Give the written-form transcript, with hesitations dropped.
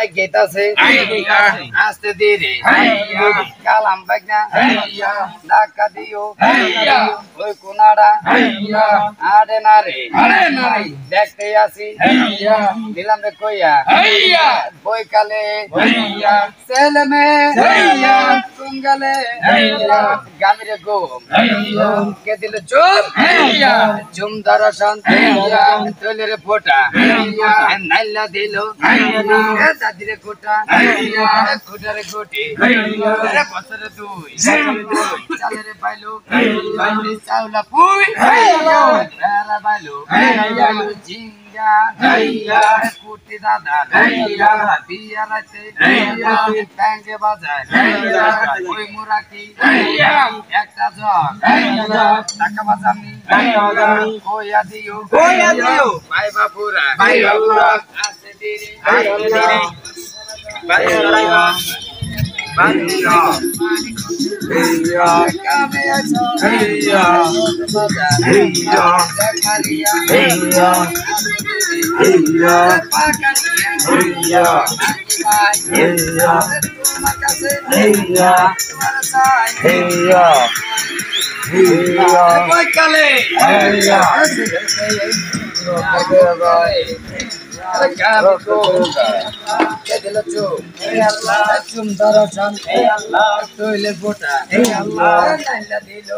I গেতাছে আস্তে ধীরে কালাম বাগনা ধাক্কা দিও ওই কোনাড়া আরে না রে দেখতে আসি দিলাম রে কইয়া বইকালে ছেলে মেয়ে কুঙ্গালে গামিরে গোম কে দিল চুপ ঝুম ধরা শান্তি তৈলে রে ফোটা নাইলা দিল দাদিরে কোটা কোটারে কোটি বছরে দুই চালে রে পাইলো চাউলা পুই বেলা পাইলো জিঙ্গা কুটি দাদা বিয়া রাতে ব্যাঙ্গে বাজায় ওই মুরাকি একটা জগ টাকা বাজামি কইয়া দিও ভাই বাপুরা আসতে ধীরে তৈলে ফোটা দিল